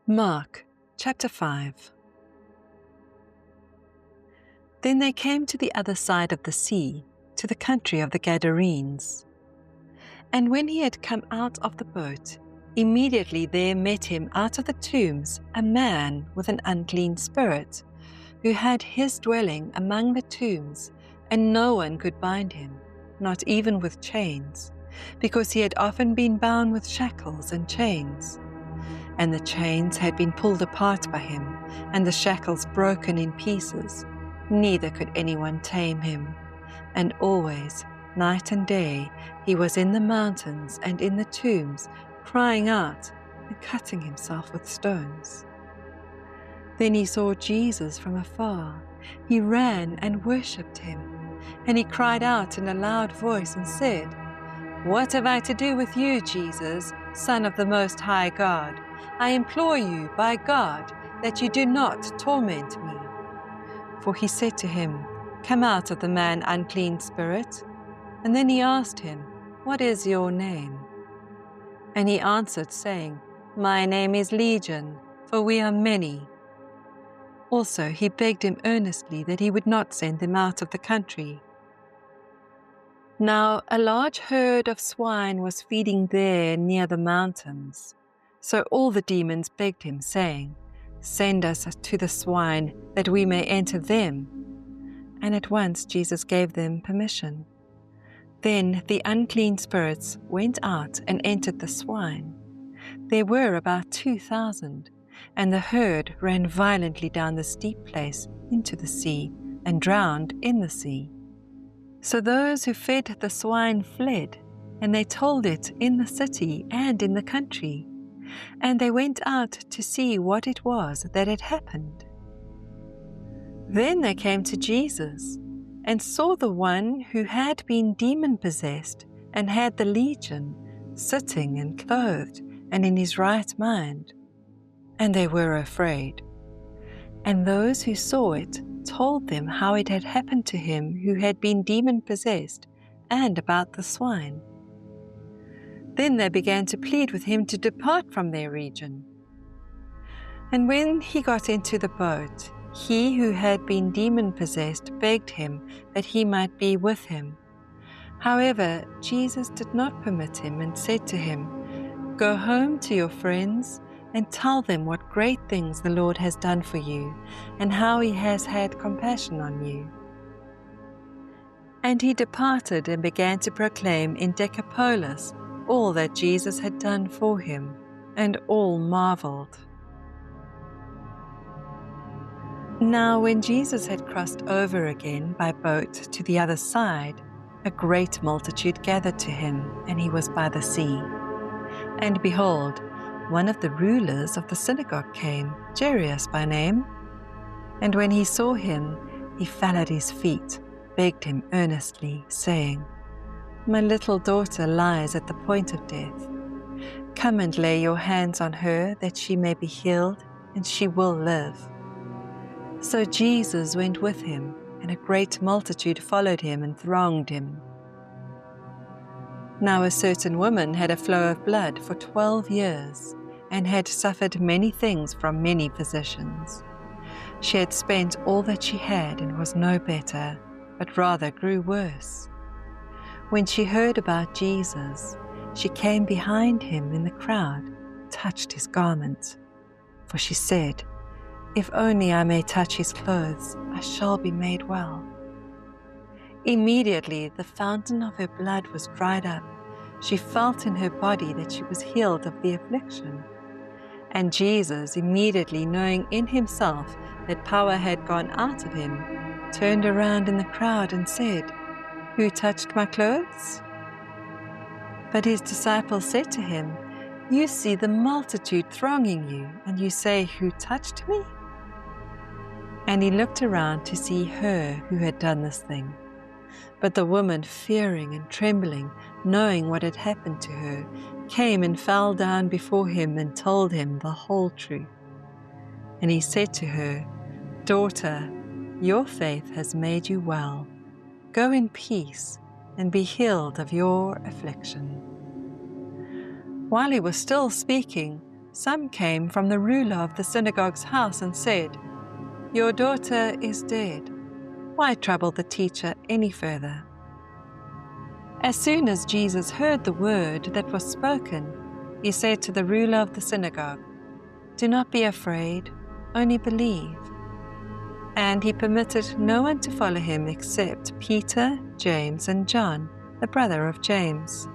Mark chapter 5. Then they came to the other side of the sea, to the country of the Gadarenes. And when he had come out of the boat, immediately there met him out of the tombs a man with an unclean spirit, who had his dwelling among the tombs, and no one could bind him, not even with chains, because he had often been bound with shackles and chains. And the chains had been pulled apart by him, and the shackles broken in pieces. Neither could anyone tame him. And always, night and day, he was in the mountains and in the tombs, crying out and cutting himself with stones. Then he saw Jesus from afar. He ran and worshipped him. And he cried out in a loud voice and said, "What have I to do with you, Jesus, Son of the Most High God? I implore you, by God, that you do not torment me." For he said to him, "Come out of the man, unclean spirit." And then he asked him, "What is your name?" And he answered, saying, "My name is Legion, for we are many." Also he begged him earnestly that he would not send them out of the country. Now a large herd of swine was feeding there near the mountains. So all the demons begged him, saying, "Send us to the swine, that we may enter them." And at once Jesus gave them permission. Then the unclean spirits went out and entered the swine. There were about 2,000, and the herd ran violently down the steep place into the sea, and drowned in the sea. So those who fed the swine fled, and they told it in the city and in the country. And they went out to see what it was that had happened. Then they came to Jesus, and saw the one who had been demon-possessed and had the legion, sitting and clothed and in his right mind. And they were afraid. And those who saw it told them how it had happened to him who had been demon-possessed, and about the swine. Then they began to plead with him to depart from their region. And when he got into the boat, he who had been demon-possessed begged him that he might be with him. However, Jesus did not permit him, and said to him, "Go home to your friends and tell them what great things the Lord has done for you, and how he has had compassion on you." And he departed and began to proclaim in Decapolis all that Jesus had done for him, and all marveled. Now when Jesus had crossed over again by boat to the other side, a great multitude gathered to him, and he was by the sea. And behold, one of the rulers of the synagogue came, Jairus by name. And when he saw him, he fell at his feet, begged him earnestly, saying, "My little daughter lies at the point of death. Come and lay your hands on her, that she may be healed, and she will live." So Jesus went with him, and a great multitude followed him and thronged him. Now a certain woman had a flow of blood for 12 years, and had suffered many things from many physicians. She had spent all that she had, and was no better, but rather grew worse. When she heard about Jesus, she came behind him in the crowd, touched his garment. For she said, "If only I may touch his clothes, I shall be made well." Immediately the fountain of her blood was dried up. She felt in her body that she was healed of the affliction. And Jesus, immediately knowing in himself that power had gone out of him, turned around in the crowd and said, "Who touched my clothes?" But his disciples said to him, "You see the multitude thronging you, and you say, 'Who touched me?'" And he looked around to see her who had done this thing. But the woman, fearing and trembling, knowing what had happened to her, came and fell down before him and told him the whole truth. And he said to her, "Daughter, your faith has made you well. Go in peace and be healed of your affliction." While he was still speaking, some came from the ruler of the synagogue's house and said, "Your daughter is dead. Why trouble the teacher any further?" As soon as Jesus heard the word that was spoken, he said to the ruler of the synagogue, "Do not be afraid, only believe." And he permitted no one to follow him except Peter, James, and John, the brother of James.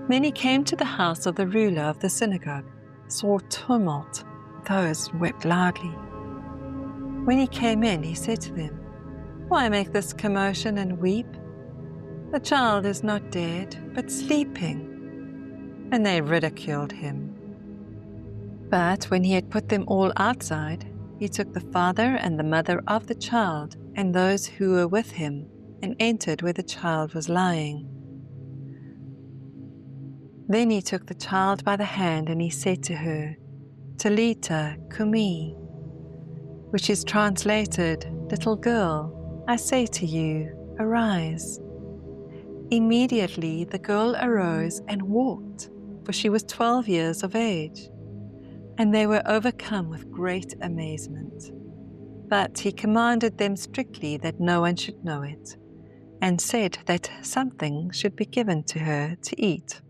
Many came to the house of the ruler of the synagogue, saw tumult, those wept loudly. When he came in, he said to them, "Why make this commotion and weep? The child is not dead, but sleeping." And they ridiculed him. But when he had put them all outside, he took the father and the mother of the child and those who were with him and entered where the child was lying. Then he took the child by the hand and he said to her, "Talita kumi," which is translated, "Little girl, I say to you, arise." Immediately the girl arose and walked, for she was 12 years of age. And they were overcome with great amazement. But he commanded them strictly that no one should know it, and said that something should be given to her to eat.